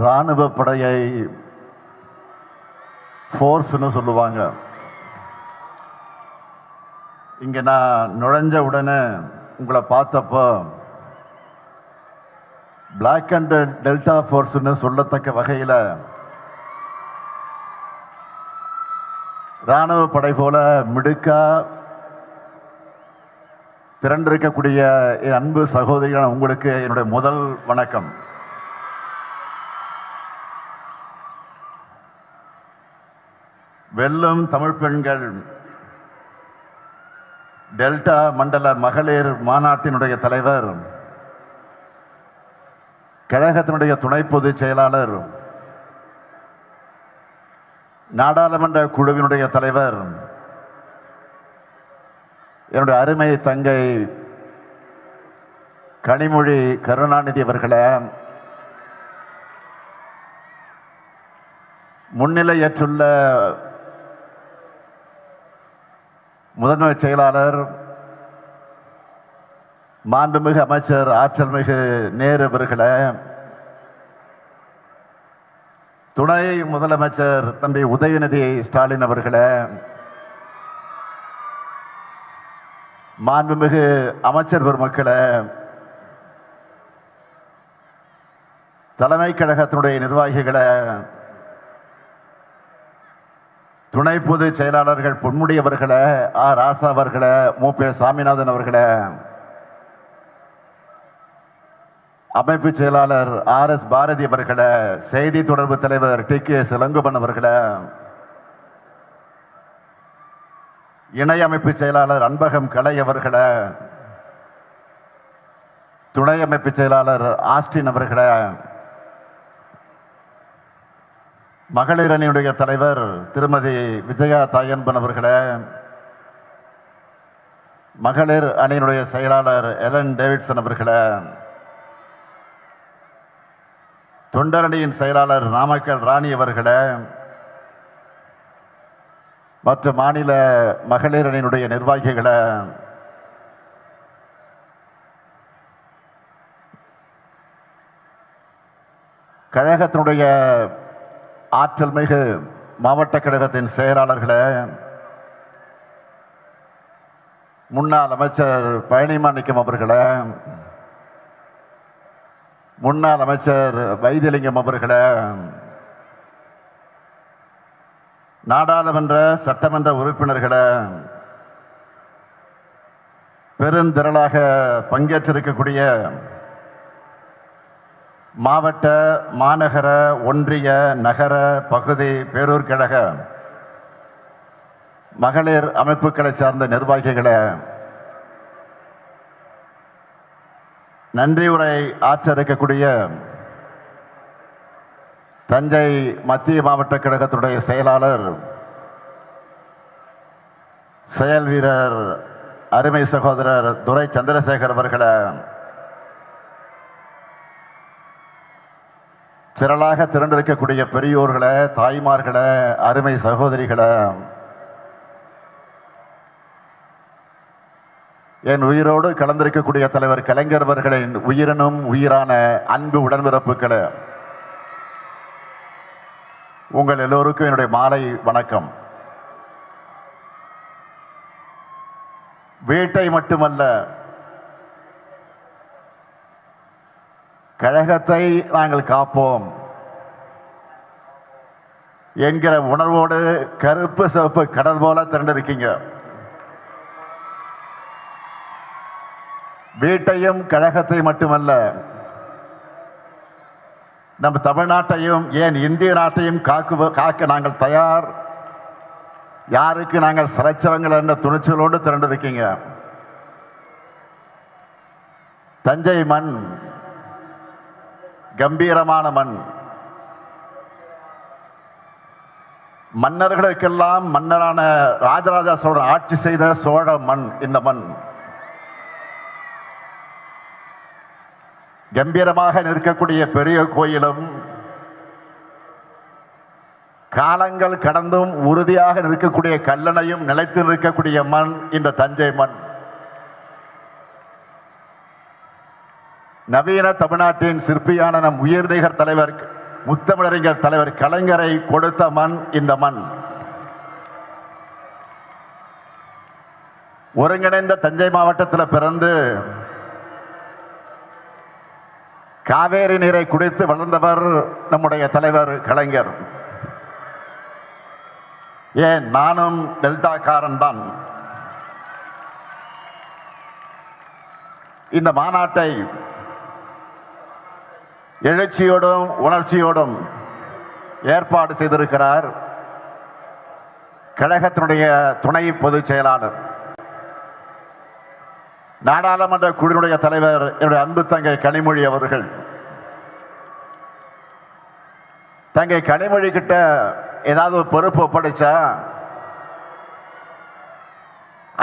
இராணுவ படையை ஃபோர்ஸ்னு சொல்லுவாங்க. இங்கே நான் நுழைஞ்ச உடனே உங்களை பார்த்தப்போ பிளாக் அண்ட் டெல்டா ஃபோர்ஸ்னு சொல்லத்தக்க வகையில் இராணுவ படை போல மிடுக்கா திரண்டிருக்கக்கூடிய என் அன்பு சகோதரிகள், உங்களுக்கு என்னுடைய முதல் வணக்கம். வெல்லும் தமிழ் பெண்கள் டெல்டா மண்டல மகளிர் மாநாட்டினுடைய தலைவர், கழகத்தினுடைய துணை பொதுச் செயலாளர், நாடாளுமன்ற குழுவினுடைய தலைவர், என்னுடைய அருமை தங்கை கனிமொழி கருணாநிதி அவர்களை, முன்னிலையற்றுள்ள முதன்மை செயலாளர் மாண்புமிகு அமைச்சர் ஆற்றல் மிகு நேரு அவர்களை, துணை முதலமைச்சர் தம்பி உதயநிதி ஸ்டாலின் அவர்களை, மாண்புமிகு அமைச்சர் பெருமக்களை, தலைமை கழகத்தினுடைய நிர்வாகிகளை, துணை பொதுச் செயலாளர்கள் பொன்முடி அவர்களை, ஆர் ராசா அவர்களை, மூப்பே சாமிநாதன் அவர்களை, அமைப்பு செயலாளர் RS பாரதி அவர்களை, செய்தி தொடர்பு தலைவர் TK இளங்கோவன் அவர்களை, இணை அமைப்பு செயலாளர் அன்பகம் கலை அவர்களை, துணை அமைப்பு செயலாளர் ஆஸ்டின் அவர்களை, மகளிர் அணியுடைய தலைவர் திருமதி விஜயா தாயன்பன் அவர்களை, மகளிர் அணியினுடைய செயலாளர் எலன் டேவிட்சன் அவர்களை, தொண்டரணியின் செயலாளர் நாமக்கல் ராணி அவர்களை, மற்ற மாநில மகளிர் அணியினுடைய நிர்வாகிகளை, கழகத்தினுடைய ஆற்றல் மிகு மாவட்ட கழகத்தின் செயலாளர்களை, முன்னாள் அமைச்சர் பழனிமாணிக்கம் அவர்களை, முன்னாள் அமைச்சர் வைத்திலிங்கம் அவர்களை, நாடாளுமன்ற சட்டமன்ற உறுப்பினர்களை, பெருந்திரளாக பங்கேற்றிருக்கக்கூடிய மாவட்ட, மாநகர, ஒன்றிய, நகர, பகுதி, பேரூர் கழக மகளிர் அமைப்புகளை சார்ந்த நிர்வாகிகளை, நன்றி உரை ஆற்ற இருக்கக்கூடிய தஞ்சை மத்திய மாவட்ட கழகத்துடைய செயலாளர், செயல் வீரர், அருமை சகோதரர் துரை சந்திரசேகர் அவர்களை, திரளாக திரண்டிருக்கக்கூடிய பெரியோர்களை, தாய்மார்களை, அருமை சகோதரிகளை, என் உயிரோடு கலந்திருக்கக்கூடிய தலைவர் கலைஞர் அவர்களின் உயிரினும் உயிரான அன்பு உடன்பிறப்புகளை, உங்கள் எல்லோருக்கும் என்னுடைய மாலை வணக்கம். வீட்டை மட்டுமல்ல, கழகத்தை நாங்கள் காப்போம் என்கிற உணர்வோடு கருப்பு சிவப்பு கடல் போல திரண்டிருக்கீங்க. வீட்டையும் கழகத்தை மட்டுமல்ல, நம்ம தமிழ்நாட்டையும் ஏன் இந்திய நாட்டையும் காக்க நாங்கள் தயார். யாருக்கு நாங்கள் சிறைச்சவங்கள் என்ற துணிச்சலோடு திரண்டிருக்கீங்க. தஞ்சை மண் கம்பீரமான மண். மன்னர்களுக்கெல்லாம் மன்னரான ராஜராஜ சோழன் ஆட்சி செய்த சோழ மண் இந்த மண். கம்பீரமாக நிற்கக்கூடிய பெரிய கோயிலும், காலங்கள் கடந்தும் உறுதியாக நிற்கக்கூடிய கல்லணையும் நிலைத்து நிற்கக்கூடிய மண் இந்த தஞ்சை மண். நவீன தமிழ்நாட்டின் சிற்பியான நம் உயர்நிகர் தலைவர் முத்தமிழறிஞர் தலைவர் கலைஞரை கொடுத்த மண் இந்த மண். ஒருங்கிணைந்த தஞ்சை மாவட்டத்தில் பிறந்து காவேரி நீரை குடித்து வளர்ந்தவர் நம்முடைய தலைவர் கலைஞர். ஏன், நானும் டெல்டாக்காரன் தான். இந்த மாநாட்டை எழுச்சியோடும் உணர்ச்சியோடும் ஏற்பாடு செய்திருக்கிறார் கழகத்தினுடைய துணை பொதுச் செயலாளர், நாடாளுமன்ற குழுவினுடைய தலைவர் என்னுடைய அன்பு தங்கை கனிமொழி அவர்கள். தங்கை கனிமொழி கிட்ட ஏதாவது ஒரு பொறுப்பு ஒப்படைச்சா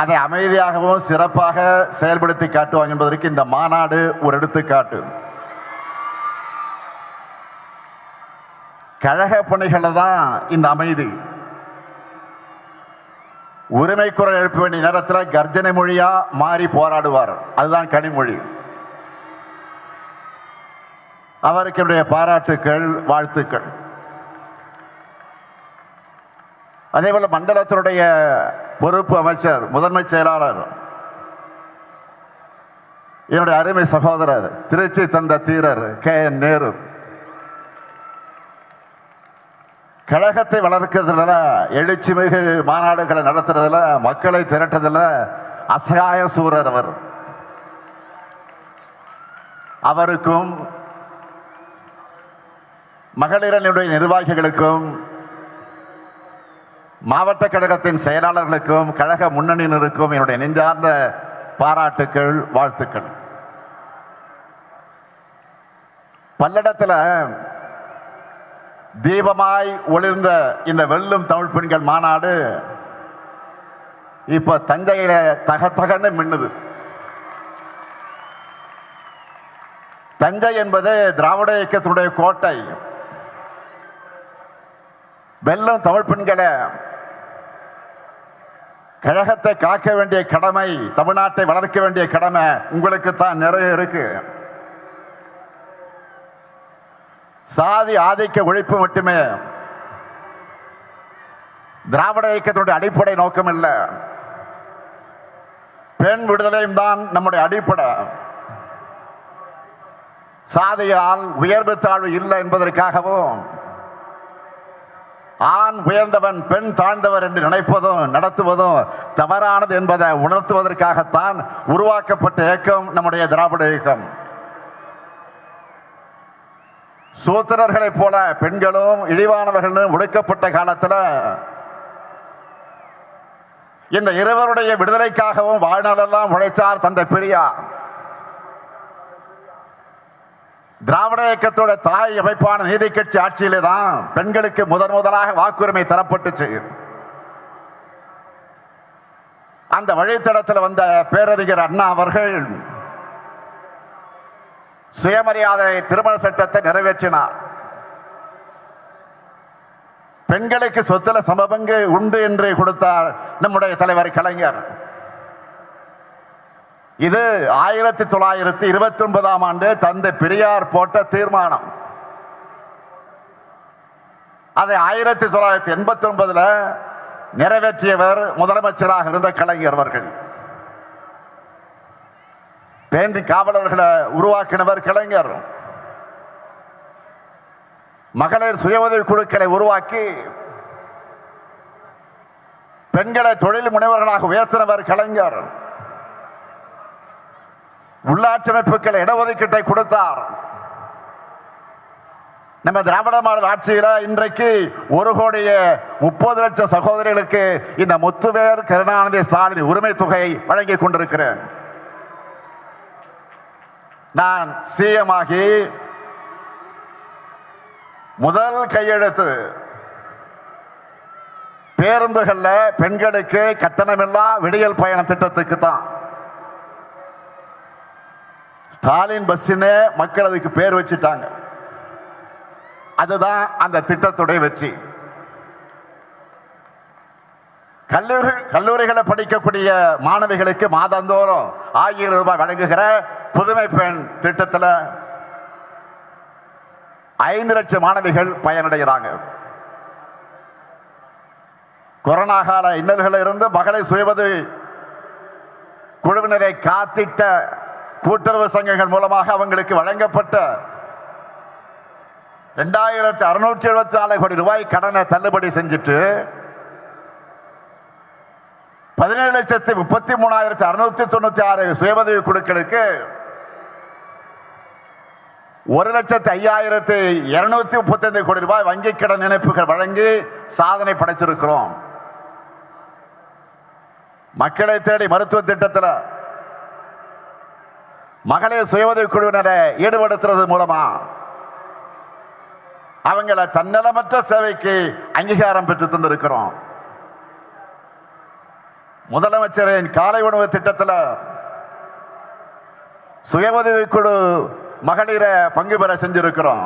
அதை அமைதியாகவும் சிறப்பாக செயல்படுத்தி காட்டுவாங்க என்பதற்கு இந்த மாநாடு ஒரு எடுத்துக்காட்டு. கழக பணிகளில் தான் இந்த அமைதி. உரிமை குரல் எழுப்ப வேண்டிய நேரத்தில் கர்ஜனை மொழியா மாறி போராடுவார். அதுதான் கனிமொழி. அவருக்கு என்னுடைய பாராட்டுக்கள், வாழ்த்துக்கள். அதேபோல மண்டலத்தினுடைய பொறுப்பு அமைச்சர், முதன்மை செயலாளர், என்னுடைய அருமை சகோதரர், திருச்சி தந்த தீரர் KN நேரு, கழகத்தை வளர்க்கிறதுல, எழுச்சி மிகு மாநாடுகளை நடத்துறதுல, மக்களை திரட்டுறதுல அசகாய சூரர் அவர். அவருக்கும் மகளிரனுடைய நிர்வாகிகளுக்கும் மாவட்ட கழகத்தின் செயலாளர்களுக்கும் கழக முன்னணியினருக்கும் என்னுடைய நெஞ்சார்ந்த பாராட்டுக்கள், வாழ்த்துக்கள். பல்லடத்தில் தீபமாய் ஒளிர்ந்த இந்த வெல்லும் தமிழ் பெண்கள் மாநாடு இப்ப தஞ்சையில தகன்னு மின்னுது. தஞ்சை என்பது திராவிட இயக்கத்தினுடைய கோட்டை. வெல்லும் தமிழ் பெண்களை, கழகத்தை காக்க வேண்டிய கடமை, தமிழ்நாட்டை வளர்க்க வேண்டிய கடமை உங்களுக்கு தான் நிறைய இருக்கு. சாதி ஆதிக்க ஒழிப்பு மட்டுமே திராவிட இயக்கத்தினுடைய அடிப்படை நோக்கம் இல்ல. பெண் விடுதலையும் தான் நம்முடைய அடிப்படை. சாதியால் உயர்வு தாழ்வு இல்லை என்பதற்காகவும், ஆண் உயர்ந்தவன் பெண் தாழ்ந்தவர் என்று நினைப்பதும் நடத்துவதும் தவறானது என்பதை உணர்த்துவதற்காகத்தான் உருவாக்கப்பட்ட இயக்கம் நம்முடைய திராவிட இயக்கம். சூத்திரர்களைப் போல பெண்களும் இழிவானவர்களும் ஒடுக்கப்பட்ட காலத்தில் இந்த இருவருடைய விடுதலைக்காகவும் வாழ்நாளெல்லாம் உழைச்சார் தந்தை பெரியார். திராவிட இயக்கத்தோட தாய் அமைப்பான நீதி கட்சி ஆட்சியிலே தான் பெண்களுக்கு முதலாக வாக்குரிமை தரப்பட்டுச்சு. அந்த வழித்தடத்தில் வந்த பேரறிஞர் அண்ணா அவர்கள் சுயமரியாதை திருமண சட்டத்தை நிறைவேற்றினார். பெண்களுக்கு சொத்துல சமபங்கு உண்டு என்று கொடுத்தார் நம்முடைய தலைவர் கலைஞர். இது 1929ஆம் ஆண்டு தந்தை பெரியார் போட்ட தீர்மானம். அதை 1989 நிறைவேற்றியவர் முதலமைச்சராக இருந்த கலைஞர் அவர்கள். பெண் காவலர்களை உருவாக்கினவர் கலைஞர். மகளிர் சுய உதவி குழுக்களை உருவாக்கி பெண்களை தொழில் முனைவர்களாக உயர்த்தினவர் கலைஞர். உள்ளாட்சி அமைப்புகள் இடஒதுக்கீட்டை கொடுத்தார். நம்ம திராவிட மாடல் ஆட்சியில இன்றைக்கு 1,30,00,000 சகோதரிகளுக்கு இந்த முத்துவேல் கருணாநிதி ஸ்டாலின் உரிமை தொகை வழங்கி கொண்டிருக்கிறேன். நான் சிஎம் ஆகி முதல் கையெழுத்து பேருந்துகள்ல பெண்களுக்கு கட்டணமில்லா விடியல் பயண திட்டத்துக்கு தான். ஸ்டாலின் பஸ்ஸுன்னு மக்கள் அதுக்கு பேர் வச்சுட்டாங்க. அதுதான் அந்த திட்டத்துடைய வெற்றி. கல்லூரிகளை படிக்கக்கூடிய மாணவிகளுக்கு மாதந்தோறும் 1000 ரூபாய் வழங்குகிற புதுமை பெண் திட்டத்தில் 5 லட்சம் மாணவிகள் பயனடைகிறாங்க. கொரோனா கால இன்னல்களில் இருந்து மகளிர் சுயஉதவி குழுவினரை காத்திட்ட கூட்டுறவு சங்கங்கள் மூலமாக அவங்களுக்கு வழங்கப்பட்ட 2674 கோடி ரூபாய் கடனை தள்ளுபடி செஞ்சுட்டு 17,33,696 சுயஉதவி குழுக்களுக்கு 1,05,235 கோடி ரூபாய் வங்கி கடன் இணைப்புகள் வழங்கி சாதனை படைச்சிருக்கிறோம். மக்களை தேடி மருத்துவ திட்டத்தில் மகளிர் சுயஉதவி குழுவினரை ஈடுபடுத்துறது மூலமா அவங்கள தன்னலமற்ற சேவைக்கு அங்கீகாரம் பெற்று தந்திருக்கிறோம். முதலமைச்சரின் காலை உணவு திட்டத்தில் சுயஉதவி குழு மகளிரை பங்கு பெற செஞ்சிருக்கிறோம்.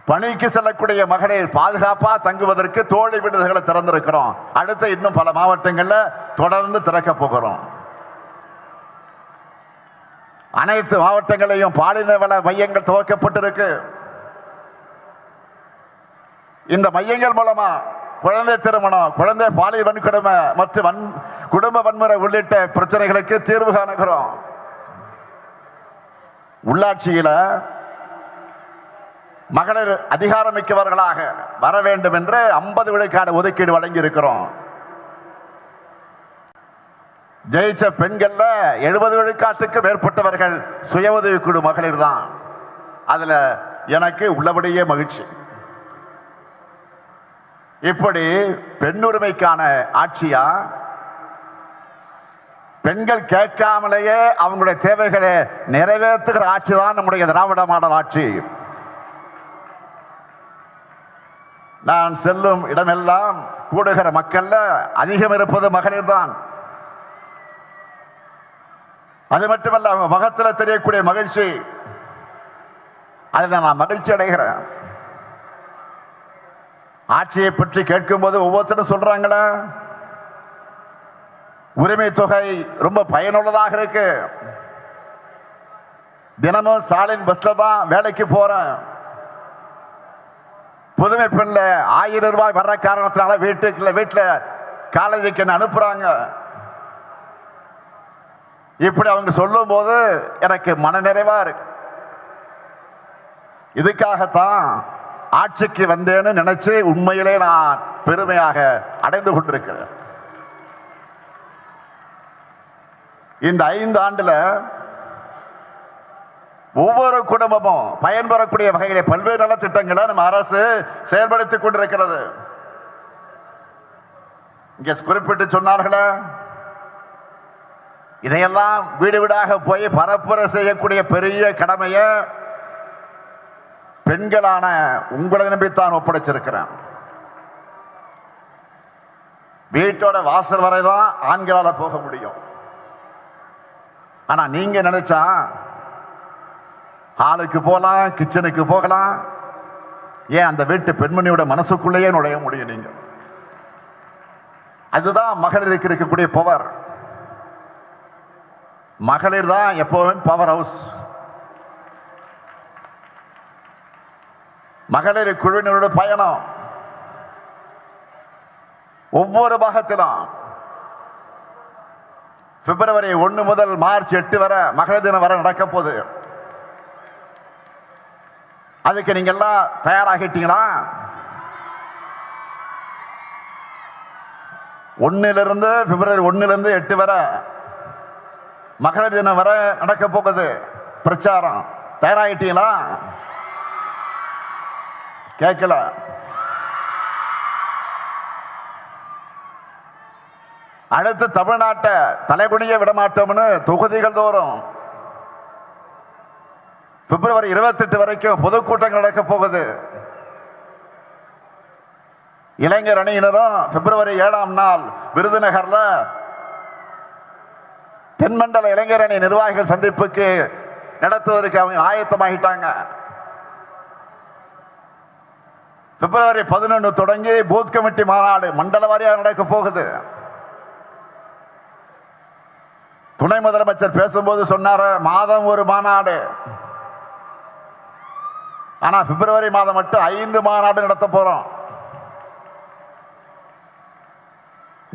பணிக்கு செல்லக்கூடிய மகளிர் பாதுகாப்பா தங்குவதற்கு தோழி விடுதிகளை திறந்திருக்கிறோம். அடுத்து இன்னும் பல மாவட்டங்களில் தொடர்ந்து திறக்க போகிறோம். அனைத்து மாவட்டங்களையும் பாலின வள மையங்கள் துவக்கப்பட்டிருக்கு. இந்த மையங்கள் மூலமா குழந்தை திருமணம், குழந்தை பாலியல் வன்கொடுமை மற்றும் குடும்ப வன்முறை உள்ளிட்ட பிரச்சனைகளுக்கு தீர்வு காணுகிறோம். உள்ளாட்சியில மகளிர் அதிகாரமிக்கவர்களாக வர வேண்டும் என்று 50 விழுக்காடு ஒதுக்கீடு வழங்கி இருக்கிறோம். ஜெயிச்ச பெண்கள்ல 70 விழுக்காட்டுக்கு மேற்பட்டவர்கள் சுய உதவி குழு மகளிர் தான். அதுல எனக்கு உள்ளபடியே மகிழ்ச்சி. இப்படி பெண்ணுரிமைக்கான ஆட்சியா, பெண்கள் கேட்காமலேயே அவங்களுடைய தேவைகளை நிறைவேற்றுகிற ஆட்சி தான் நம்முடைய திராவிட மாடல் ஆட்சி. நான் செல்லும் இடமெல்லாம் கூடுகிற மக்கள்ல அதிகம் இருப்பது மகளிர் தான். அது மட்டுமல்ல, அவங்க முகத்தில் தெரியக்கூடிய மகிழ்ச்சி, அதில் நான் மகிழ்ச்சி அடைகிறேன். ஆட்சியை பற்றி கேட்கும் போது ஒவ்வொருத்தரும் சொல்றாங்களே, உரிமை தொகை ரொம்ப பயனுள்ளதாக இருக்கு, தினமும் ஸ்டாலின் பஸ்ல தான் வேலைக்கு போறேன், புதுமை பெண்ல 1000 ரூபாய் வர்ற காரணத்தினால வீட்டுல காலேஜுக்கு என்ன அனுப்புறாங்க. இப்படி அவங்க சொல்லும் போது எனக்கு மனநிறைவா இருக்கு. இதுக்காகத்தான் ஆட்சிக்கு வந்தேன்னு நினைச்சு உண்மையிலே நான் பெருமையாக அடைந்து கொண்டிருக்கிறேன். இந்த 5 ஆண்டுல ஒவ்வொரு குடும்பமும் பயன்பெறக்கூடிய வகையிலே பல்வேறு நலத்திட்டங்களை நம்ம அரசு செயல்படுத்திக் கொண்டிருக்கிறது. இங்க குறிப்பிட்டு சொன்னார்களே, இதையெல்லாம் வீடு வீடாக போய் பரப்புரை செய்யக்கூடிய பெரிய கடமையை பெண்களான உங்களை நம்பித்தான் ஒப்படைச்சிருக்கிறேன். வீட்டோட வாசல் வரைதான் ஆண்களால போக முடியும். ஆனா நீங்க நினைச்சா ஹாலுக்கு போகலாம், கிச்சனுக்கு போகலாம், ஏன் அந்த வீட்டு பெண்மணியோட மனசுக்குள்ளேயே நுழைய முடியும். நீங்க அதுதான் மகளிருக்கு இருக்கக்கூடிய பவர். மகளிர் தான் எப்பவுமே பவர் ஹவுஸ். மகளிர் குழுவினரோட பயணம் ஒவ்வொரு பாகத்திலும் பிப்ரவரி 1 முதல் மார்ச் 8 வரை மகளிர் தினம் வரை நடக்க போகுது. அதுக்கு நீங்க எல்லாம் தயாராகிட்டீங்களா? 1 பிப்ரவரி 1 8 வரை மகளிர் தினம் வரை நடக்க போகுது பிரச்சாரம். தயாராகிட்டீங்களா? கேட்கல. அடுத்து தமிழ்நாட்டை தலைகுனிய விடமாட்டோம்னு தொகுதிகள் தோறும் பிப்ரவரி 28 வரைக்கும் பொதுக்கூட்டங்கள் நடக்க போகுது. இளைஞர் அணியினரும் பிப்ரவரி 7ஆம் நாள் விருதுநகர்ல தென்மண்டல இளைஞர் அணி நிர்வாகிகள் சந்திப்புக்கு நடத்துவதற்கு அவங்க ஆயத்தமாகிட்டாங்க. பிப்ரவரி 11 தொடங்கி பூத் கமிட்டி மாநாடு மண்டல வாரியாக நடக்க போகுது. துணை முதலமைச்சர் பேசும்போது சொன்னார், மாதம் ஒரு மாநாடு. ஆனா பிப்ரவரி மாதம் மட்டும் 5 மாநாடு நடத்த போறோம்.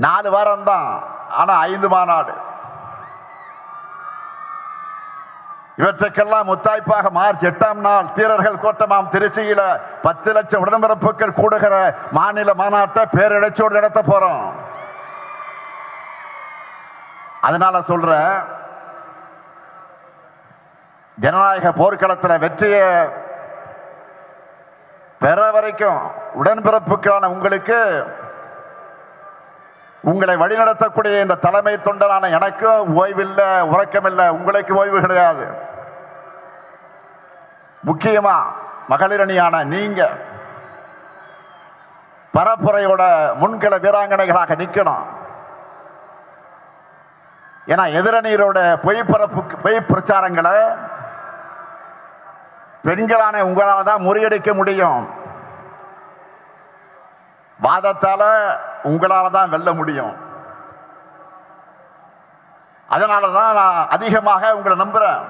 4 வாரம் தான், ஆனா 5 மாநாடு. இவற்றுக்கெல்லாம் முத்தாய்ப்பாக மார்ச் 8ஆம் நாள் தீரர்கள் கோட்டமாம் திருச்சியில 10 லட்சம் உடன்பிறப்புகள் கூடுகிற மாநில மாநாட்டை பேரிழச்சோடு நடத்த போறோம். அதனால சொல்ற, ஜனநாயக போர்க்களத்தில் வெற்றியை பெற வரைக்கும் உடன்பிறப்புக்கான உங்களுக்கு, உங்களை வழிநடத்தக்கூடிய இந்த தலைமை தொண்டரான எனக்கும் ஓய்வில்லை, உறக்கமில்லை. உங்களுக்கு ஓய்வு கிடையாது. முக்கியமா மகளிரணியான நீங்க பரப்புரையோட முன்கள வீராங்கனைகளாக நிற்கணும். ஏன்னா எதிரணியரோட பொய் பிரச்சாரங்களை பெண்களான உங்களால தான் முறியடிக்க முடியும். வாதத்தால உங்களால தான் வெல்ல முடியும். அதனாலதான் நான் அதிகமாக உங்களை நம்புறேன்.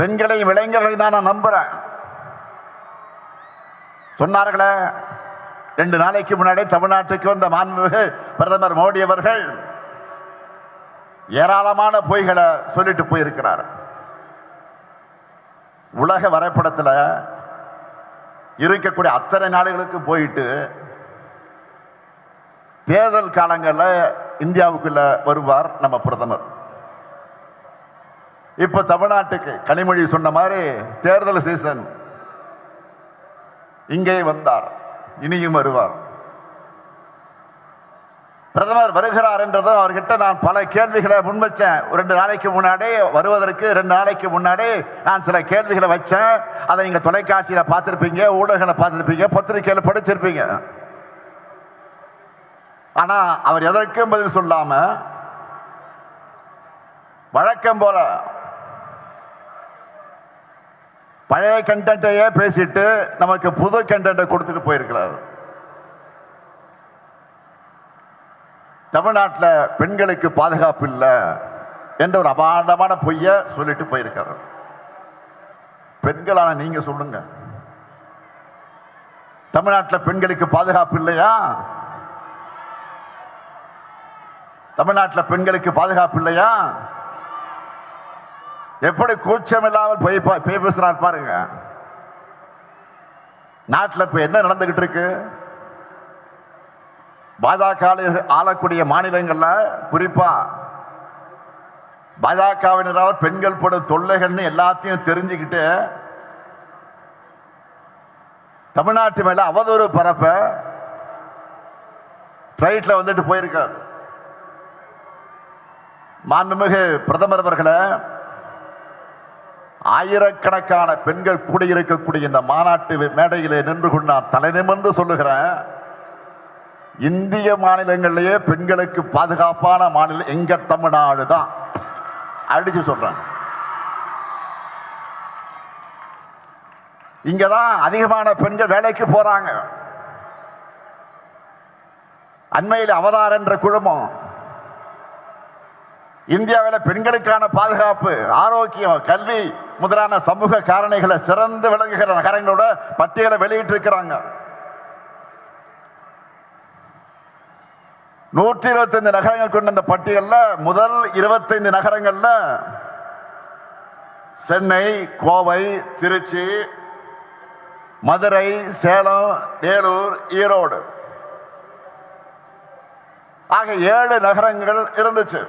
பெண்களையும் இளைஞர்களையும் தான் நான் நம்புறேன். சொன்னார்களே 2 நாளைக்கு முன்னாடி தமிழ்நாட்டுக்கு வந்த மாண்புமிகு பிரதமர் மோடி அவர்கள் ஏராளமான பொய்களை சொல்லிட்டு போயிருக்கிறார். உலக வரைபடத்தில் இருக்கக்கூடிய அத்தனை நாடுகளுக்கு போயிட்டு தேர்தல் காலங்களில் இந்தியாவுக்குள்ள வருவார் நம்ம பிரதமர். இப்ப தமிழ்நாட்டுக்கு கனிமொழி சொன்ன மாதிரி தேர்தல் சீசன் இங்கே வந்தார், இனியும் வருவார். பிரதமர் வருகிறார் என்றதும் அவர்கிட்ட நான் பல கேள்விகளை முன்வச்சேன். 2 நாளைக்கு முன்னாடி வருவதற்கு 2 நாளைக்கு முன்னாடி நான் சில கேள்விகளை வச்சேன். அதை நீங்க தொலைக்காட்சியில பார்த்திருப்பீங்க, ஊடகங்களை பார்த்திருப்பீங்க, பத்திரிகையில படிச்சிருப்பீங்க. ஆனா அவர் எதற்கும் பதில் சொல்லாம வழக்கம் போல பழைய கண்டென்ட்டையே பேசிட்டு நமக்கு புது கண்டென்ட்டை கொடுத்துட்டு போயிருக்கிறார். தமிழ்நாட்டில் பெண்களுக்கு பாதுகாப்பு இல்லை என்ற ஒரு அபாண்டமான பொய்ய சொல்லிட்டு போயிருக்காரு. பெண்களான நீங்க சொல்லுங்க, தமிழ்நாட்டில் பெண்களுக்கு பாதுகாப்பு இல்லையா? தமிழ்நாட்டில் பெண்களுக்கு பாதுகாப்பு இல்லையா? எப்படி கூச்சம் இல்லாமல் போய் பேசுறார் பாருங்க. நாட்டில் இப்ப என்ன நடந்துகிட்டு இருக்கு? பாஜக ஆளக்கூடிய மாநிலங்கள்ல, குறிப்பா பாஜகவினரால் பெண்கள் படும் தொல்லைகள்னு எல்லாத்தையும் தெரிஞ்சுக்கிட்டு தமிழ்நாட்டு மேல அவதூறு பரப்ப பிளைட்ல வந்துட்டு போயிருக்காரு. மாண்புமிகு பிரதமர் அவர்களை, ஆயிரக்கணக்கான பெண்கள் கூடியிருக்கக்கூடிய இந்த மாநாட்டு மேடையிலே நின்று கொண்டு நான் தலை நிமிர்ந்து சொல்லுகிறேன், இந்திய மாநிலங்களிலேயே பெண்களுக்கு பாதுகாப்பான மாநிலம் எங்க தமிழ்நாடு தான். அடிச்சு சொல்றேன். இங்கதான் அதிகமான பெண்கள் வேலைக்கு போறாங்க. அண்மையில் அவதார் என்ற குழுமம் இந்தியாவில் பெண்களுக்கான பாதுகாப்பு, ஆரோக்கியம், கல்வி முதலான சமூக காரணிகளை சிறந்து விளங்குகிற நகரங்களோட பட்டியலை வெளியிட்டு இருக்கிறாங்க. 125 நகரங்கள் கொண்ட இந்த பட்டியலில் முதல் 25 நகரங்கள்ல சென்னை, கோவை, திருச்சி, மதுரை, சேலம், வேலூர், ஈரோடு ஆக 7 நகரங்கள் இருந்துச்சு.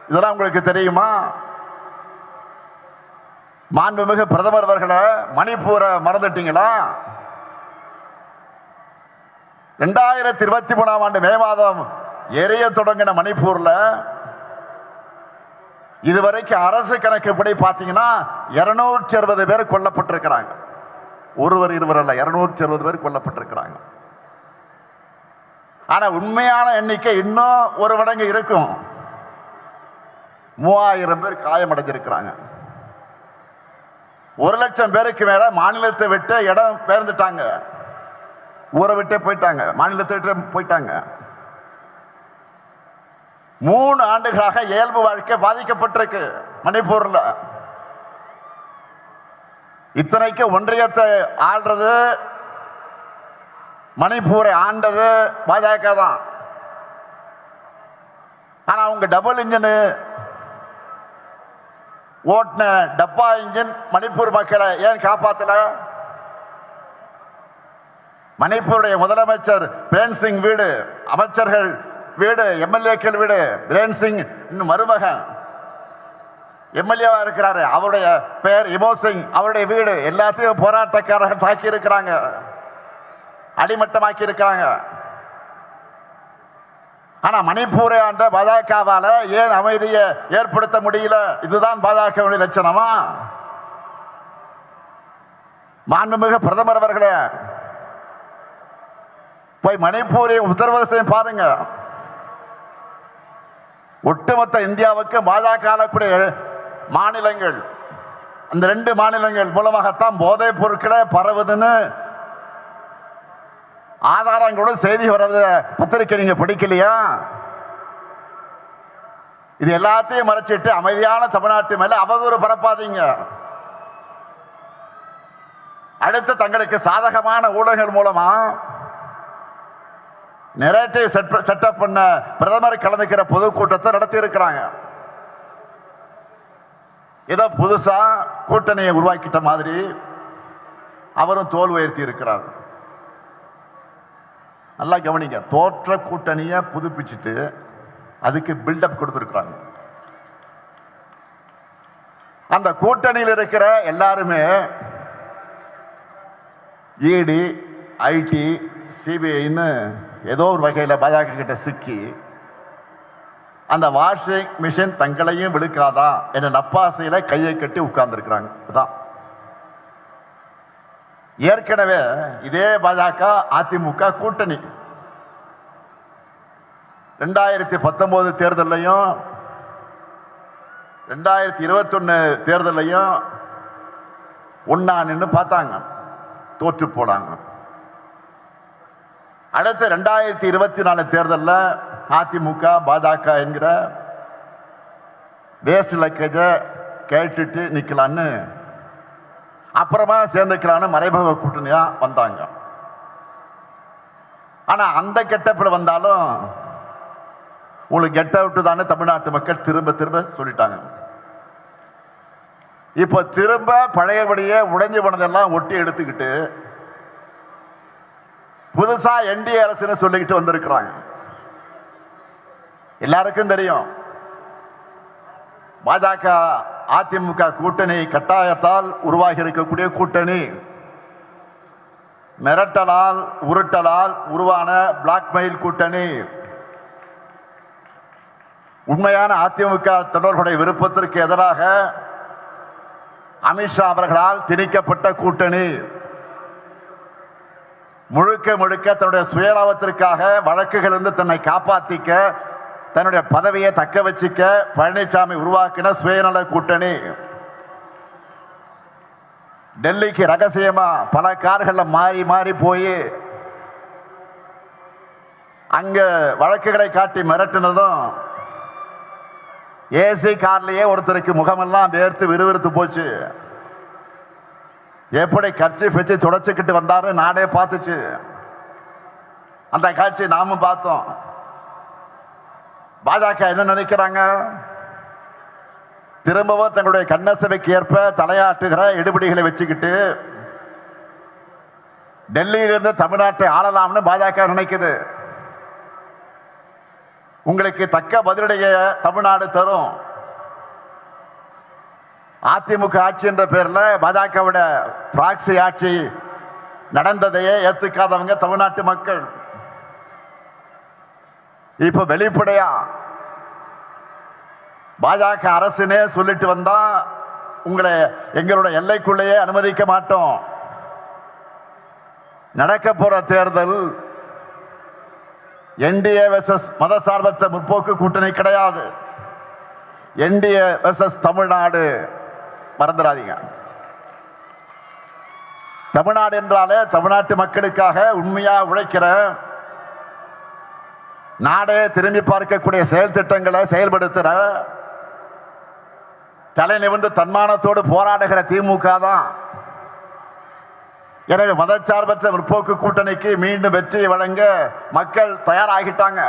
இதெல்லாம் உங்களுக்கு தெரியுமா? மாண்புமிகு பிரதமர் அவர்களை, மணிப்பூரை மறந்துட்டீங்களா? 2023ஆம் ஆண்டு மே மாதம் எரிய தொடங்கின மணிப்பூர்ல இதுவரைக்கும் அரசு கணக்குப்படி பார்த்தீங்கன்னா 260 பேர் கொல்லப்பட்டிருக்கிறாங்க. ஒருவர் இருவர் அல்ல, 260 பேர் கொல்லப்பட்டிருக்கிறாங்க. ஆனா உண்மையான எண்ணிக்கை இன்னும் ஒரு மடங்கு இருக்கும். 3000 பேர் காயமடைஞ்சிருக்கிறாங்க. 1 லட்சம் பேருக்கு மேல மாநிலத்தை விட்டு இடம் பெயர்ந்துட்டாங்க, ஊரை விட்டே போயிட்டாங்க, மாநிலத்தை விட்டு போயிட்டாங்க. 3 ஆண்டுகளாக இயல்பு வாழ்க்கை பாதிக்கப்பட்டிருக்கு மணிப்பூர்ல. இத்தனைக்கு ஒன்றியத்தை ஆள்றது, மணிப்பூரை ஆண்டது பாஜக தான். ஆனா அவங்க டபுள் இன்ஜின் ஓட்டின டப்பா இன்ஜின் மணிப்பூர் மக்களை ஏன் காப்பாத்தல? மணிப்பூருடைய முதலமைச்சர் பிரேன் சிங் வீடு, அமைச்சர்கள் வீடு, எம்எல்ஏக்கள் வீடு, பிரேன் சிங் இன்னும் மருமகன் எம்எல்ஏவா இருக்கிறாரு, அவருடைய பெயர் இமோ சிங், அவருடைய வீடு எல்லாத்தையும் போராட்டக்காரர்கள் தாக்கி இருக்கிறாங்க, அடிமட்டமாக்கி இருக்கிறாங்க. ஆனா மணிப்பூரை ஆண்ட பாஜகவால ஏன் அமைதியை ஏற்படுத்த முடியல? இதுதான் பாஜகவுடைய லட்சணமா? மாண்புமிகு பிரதமர் அவர்களே, போய் மணிப்பூரை உத்தரப்பிரதேசம் பாருங்க. ஒட்டுமொத்த இந்தியாவுக்கு பாஜக மாநிலங்கள், அந்த 2 மாநிலங்கள் மூலமாகத்தான் போதைப் பொருட்களை பரவுதுன்னு ஆதாரங்களோட செய்தி வர்றது பத்திரிக்கை நீங்க படிக்கலையா? இது எல்லாத்தையும் மறைச்சிட்டு அமைதியான தமிழ்நாட்டு மேல அவதூறு பரப்பாதீங்க. அடுத்து தங்களுக்கு சாதகமான ஊடகங்கள் மூலமா நெரேட்டிவ் செட்டப் பண்ண பிரதமர் கலந்துக்கிற பொதுக்கூட்டத்தை நடத்தி இருக்கிறாங்க. ஏதோ புதுசா கூட்டணியை உருவாக்கிட்ட மாதிரி அவரும் தோல் உயர்த்தி இருக்கிறார். நல்லா கவனிங்க, தோற்ற கூட்டணியை புதுப்பிச்சுட்டு அதுக்கு பில்டப் கொடுத்திருக்கிறாங்க. அந்த கூட்டணியில் இருக்கிற எல்லாருமே இடி, ஐடி, சிபிஐன்னு ஏதோ ஒரு வகையில் பாஜக கிட்ட சிக்கி அந்த வாஷிங் மிஷின் தங்களையும் விழுக்காதா என்ற நப்பாசையில கையை கட்டி உட்கார்ந்து இருக்கிறாங்க. ஏற்கனவே இதே பாஜக அதிமுக கூட்டணி 2019 தேர்தலையும் 2021 தேர்தலையும் ஒன்னா நின்று பார்த்தாங்க, தோற்று போனாங்க. அடுத்து 2024 தேர்தலில் அதிமுக பாஜக என்கிற வேஸ்ட் லக்கேஜ கேட்டுட்டு நிக்கலான்னு, அப்புறமா சேர்ந்துக்கலான்னு மறைமுக கூட்டணியா வந்தாங்க. ஆனா அந்த கெட்டப்பில் வந்தாலும் உங்களுக்கு கெட் அவுட் தானே தமிழ்நாட்டு மக்கள் திரும்ப திரும்ப சொல்லிட்டாங்க. இப்ப திரும்ப பழையபடியே உடைஞ்சு போனதெல்லாம் ஒட்டி எடுத்துக்கிட்டு புதுசா என்டிஏ அரசுன்னு சொல்லிக்கிட்டு வந்திருக்கிறாங்க. எல்லாருக்கும் தெரியும், பாஜக அதிமுக கூட்டணி கட்டாயத்தால் உருவாகி இருக்கக்கூடிய கூட்டணி, மிரட்டலால் உருட்டலால் உருவான பிளாக்மெயில் கூட்டணி, உண்மையான அதிமுக தொடர்களுடைய விருப்பத்திற்கு எதிராக அமித்ஷா அவர்களால் திணிக்கப்பட்ட கூட்டணி, முழுக்க முழுக்க தன்னுடைய சுயலாபத்திற்காக வழக்குகளிலிருந்து தன்னை காப்பாற்றிக்க, தன்னுடைய பதவியை தக்க வச்சுக்க பழனிசாமி உருவாக்கின சுயநல கூட்டணி, டெல்லிக்கு ரகசியமா பல கார்கள்ல மாறி மாறி போய் அங்க வழக்குகளை காட்டி மிரட்டினதும், ஏசி கார்லயே ஒருத்தருக்கு முகமெல்லாம் வேர்த்து விறுவிறுத்து போச்சு. எப்படி கட்சி வச்சு தொடச்சுக்கிட்டு வந்தாரு நாடே பார்த்துச்சு. அந்த காட்சி நாமும் பார்த்தோம். பாஜக என்ன நினைக்கிறாங்க? திரும்பவும் தங்களுடைய கண்ணசவைக்கு ஏற்ப தலையாட்டுகிற எடுபடிகளை வச்சுக்கிட்டு டெல்லியிலிருந்து தமிழ்நாட்டை ஆளலாம்னு பாஜக நினைக்குது. உங்களுக்கு தக்க பதிலடைய தமிழ்நாடு தரும். அதிமுக ஆட்சி என்ற பேர்ல பாஜகவோட பிராக்சி ஆட்சி நடந்ததையே ஏத்துக்காதவங்க தமிழ்நாட்டு மக்கள். இப்ப வெளிப்படையா பாஜக அரசுனே சொல்லிட்டு வந்தா உங்களை எங்களோட எல்லைக்குள்ளேயே அனுமதிக்க மாட்டோம். நடக்க போற தேர்தல் என்டிஏ வெர்சஸ் மதசார்பற்ற முற்போக்கு கூட்டணி கிடையாது. NDA versus Tamil Nadu. மறந்துடாதீங்க. தமிழ்நாடு என்றாலே தமிழ்நாட்டு மக்களுக்காக உண்மையா உழைக்கிற, நாடே திரும்பி பார்க்கக்கூடிய செயல் திட்டங்களை செயல்படுத்துற, தலை நிமிர்ந்து தன்மானத்தோடு போராடுகிற திமுக தான். எனவே மதச்சார்பற்ற முற்போக்கு கூட்டணிக்கு மீண்டும் வெற்றியை வழங்க மக்கள் தயாராகிட்டாங்க.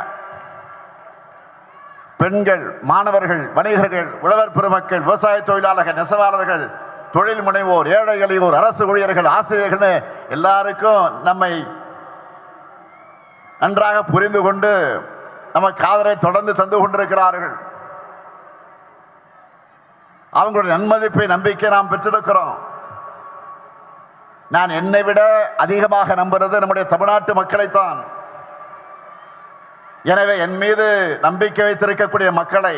பெண்கள், மாணவர்கள், வணிகர்கள், உழவர் பெருமக்கள், விவசாய தொழிலாளர்கள், நெசவாளர்கள், தொழில் முனைவோர், ஏழை எளியோர், அரசு ஊழியர்கள், ஆசிரியர்கள் எல்லாருக்கும் நம்மை நன்றாக புரிந்து கொண்டு நமக்கு ஆதரவை தொடர்ந்து தந்து கொண்டிருக்கிறார்கள். அவங்களுடைய நன்மதிப்பை, நம்பிக்கை நாம் பெற்றிருக்கிறோம். நான் என்னை விட அதிகமாக நம்புறது நம்முடைய தமிழ்நாட்டு மக்களைத்தான். எனவே என் மீது நம்பிக்கை வைத்திருக்கக்கூடிய மக்களை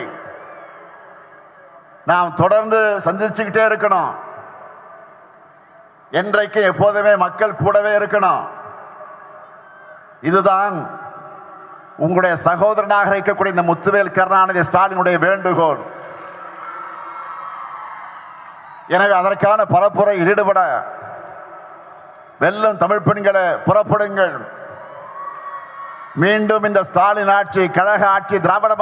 நாம் தொடர்ந்து சந்திச்சுக்கிட்டே இருக்கணும். என்றைக்கு எப்போதுமே மக்கள் கூடவே இருக்கணும். இதுதான் உங்களுடைய சகோதரனாக இருக்கக்கூடிய இந்த முத்துவேல் கருணாநிதி ஸ்டாலினுடைய வேண்டுகோள். எனவே அதற்கான பரப்புரையில் ஈடுபட வெல்லும் தமிழ் பெண்களை புறப்படுங்கள். மீண்டும் இந்த ஸ்டாலின் ஆட்சி, கழக ஆட்சி, திராவிட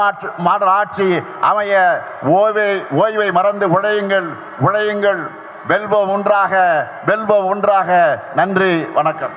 மாடல் ஆட்சி அமைய ஓய்வை மறந்து உழையுங்கள். வெல்வோம் ஒன்றாக. நன்றி, வணக்கம்.